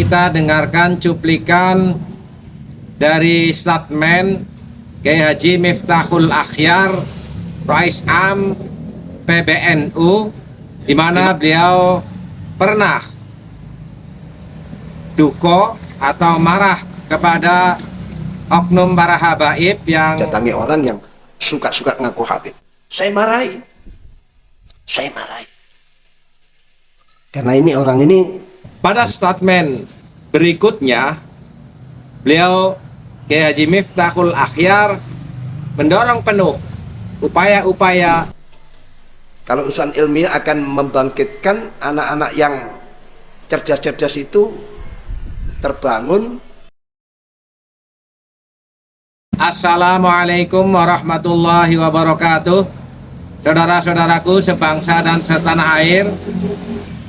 kita dengarkan cuplikan dari statement Kiai Haji Miftahul Akhyar, Rais Am PBNU, di mana beliau pernah duko atau marah kepada oknum para habaib yang datangi orang yang suka-suka ngaku Habib. Saya marahi. Karena ini orang ini. Pada statement berikutnya, beliau Kiai Haji Miftahul Akhyar mendorong penuh upaya-upaya Kalau urusan ilmiah akan membangkitkan anak-anak yang cerdas-cerdas itu terbangun. Assalamualaikum warahmatullahi wabarakatuh. Saudara-saudaraku sebangsa dan setanah air,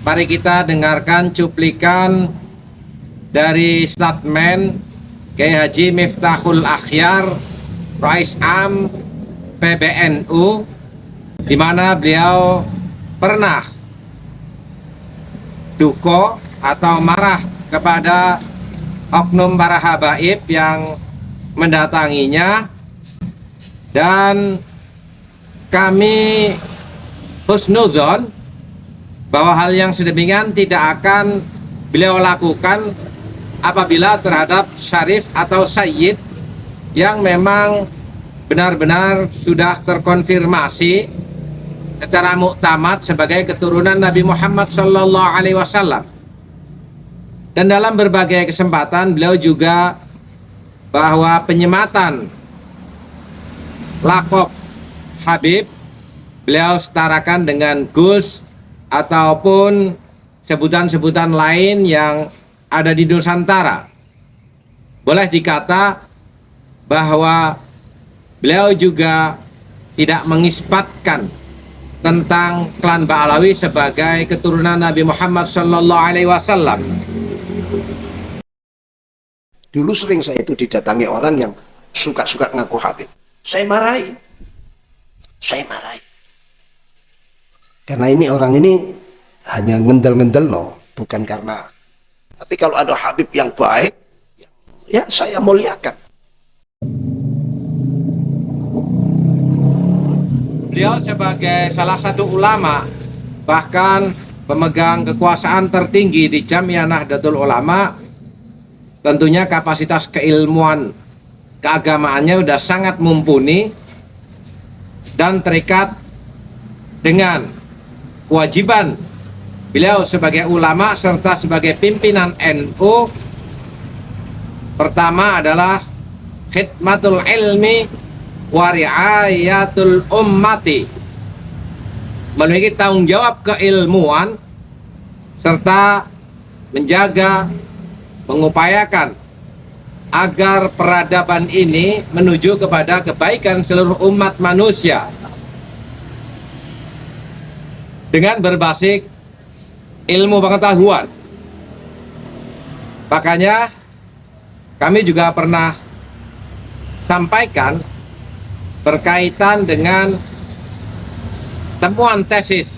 mari kita dengarkan cuplikan dari statement Kiai Haji Miftahul Akhyar, Rais Am PBNU, di mana beliau pernah duko atau marah kepada oknum para habaib yang mendatanginya, dan kami husnudzon bahwa hal yang sedemikian tidak akan beliau lakukan apabila terhadap syarif atau sayyid yang memang benar-benar sudah terkonfirmasi secara muktamad sebagai keturunan Nabi Muhammad SAW. Dan dalam berbagai kesempatan beliau juga bahwa penyematan laqab Habib beliau setarakan dengan Gus ataupun sebutan-sebutan lain yang ada di Nusantara. Boleh dikata bahwa beliau juga tidak mengisbatkan tentang klan Ba'alawi sebagai keturunan Nabi Muhammad SAW. Dulu sering saya itu didatangi orang yang suka-suka ngaku Habib. Saya marahi. Karena ini orang ini hanya ngendel-ngendel, bukan karena. Tapi kalau ada Habib yang baik, ya saya muliakan. Beliau sebagai salah satu ulama, bahkan pemegang kekuasaan tertinggi di Jamiah Nahdlatul Ulama, tentunya kapasitas keilmuan keagamaannya sudah sangat mumpuni dan terikat dengan kewajiban beliau sebagai ulama serta sebagai pimpinan NU. Pertama adalah khidmatul ilmi wa ri'ayatul ummati, memiliki tanggung jawab keilmuan serta menjaga, mengupayakan agar peradaban ini menuju kepada kebaikan seluruh umat manusia dengan berbasis ilmu pengetahuan. Makanya kami juga pernah sampaikan berkaitan dengan temuan tesis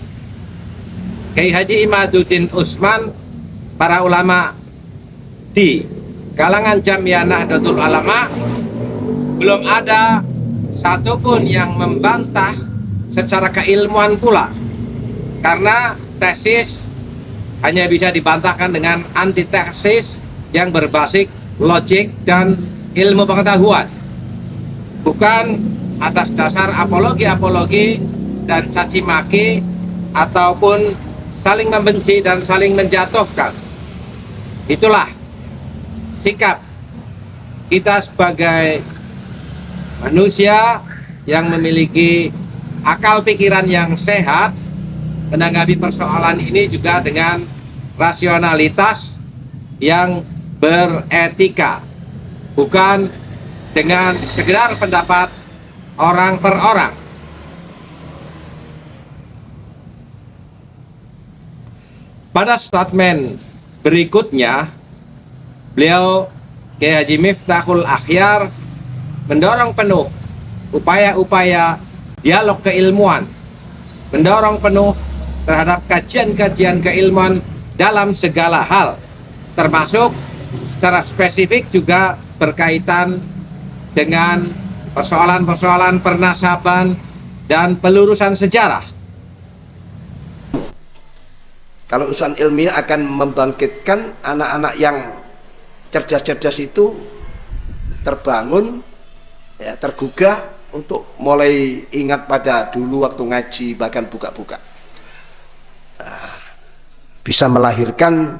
Kiai Haji Imaduddin Utsman, para ulama di kalangan Jamiah Nahdlatul Ulama, belum ada satupun yang membantah secara keilmuan pula, karena tesis hanya bisa dibantahkan dengan antitesis yang berbasis logik dan ilmu pengetahuan, bukan atas dasar apologi dan caci maki ataupun saling membenci dan saling menjatuhkan. Itulah sikap kita sebagai manusia yang memiliki akal pikiran yang sehat, menanggapi persoalan ini juga dengan rasionalitas yang beretika, bukan dengan sekedar pendapat orang per orang. Pada statement berikutnya, beliau Kiai Haji Miftahul Akhyar mendorong penuh upaya-upaya dialog keilmuan, mendorong penuh terhadap kajian-kajian keilmuan dalam segala hal, termasuk secara spesifik juga berkaitan dengan persoalan-persoalan pernasaban dan pelurusan sejarah. Kalau urusan ilmiah akan membangkitkan anak-anak yang cerdas-cerdas itu terbangun, ya, tergugah untuk mulai ingat pada dulu waktu ngaji, bahkan buka-buka. Bisa melahirkan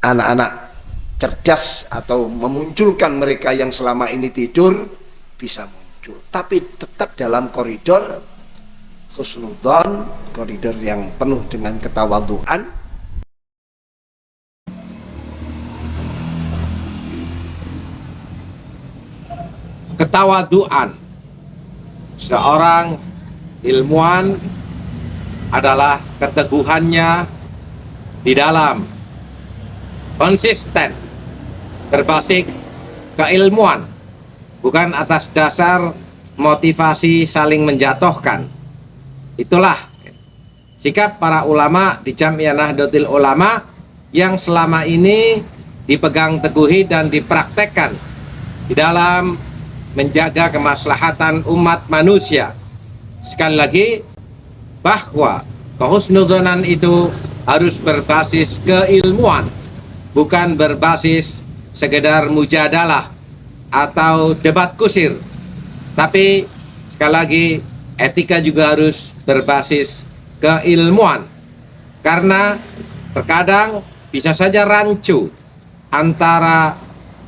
anak-anak cerdas atau memunculkan mereka yang selama ini tidur bisa muncul, tapi tetap dalam koridor husnudzon, koridor yang penuh dengan ketawadhuan. Ketawadhuan seorang ilmuwan adalah keteguhannya di dalam konsisten berbasis keilmuan, bukan atas dasar motivasi saling menjatuhkan. Itulah sikap para ulama di Jamiah Nahdlatul Ulama yang selama ini dipegang teguhi dan dipraktekkan di dalam menjaga kemaslahatan umat manusia. Sekali lagi, bahwa kehusnudzonan itu harus berbasis keilmuan, bukan berbasis sekedar mujadalah atau debat kusir. Tapi sekali lagi, etika juga harus berbasis keilmuan, karena terkadang bisa saja rancu antara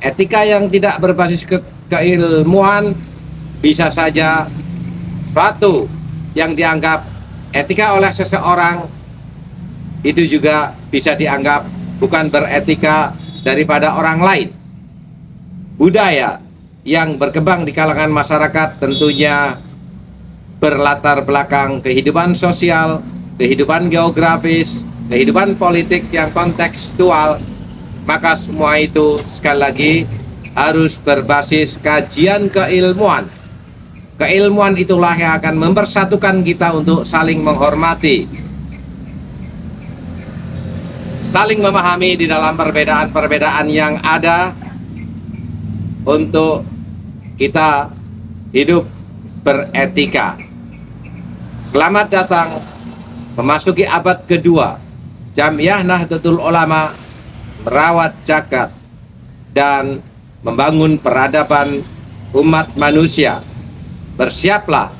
etika yang tidak berbasis keilmuan, bisa saja suatu yang dianggap etika oleh seseorang itu juga bisa dianggap bukan beretika daripada orang lain. Budaya yang berkembang di kalangan masyarakat tentunya berlatar belakang kehidupan sosial, kehidupan geografis, kehidupan politik yang kontekstual. Maka semua itu sekali lagi harus berbasis kajian keilmuan. Keilmuan itulah yang akan mempersatukan kita untuk saling menghormati, saling memahami di dalam perbedaan-perbedaan yang ada, untuk kita hidup beretika. Selamat datang memasuki abad kedua. Jamiah Nahdlatul Ulama merawat zakat dan membangun peradaban umat manusia. Bersiaplah.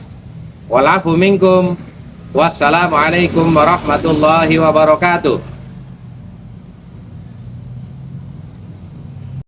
Walafu minkum. Wassalamualaikum warahmatullahi wabarakatuh.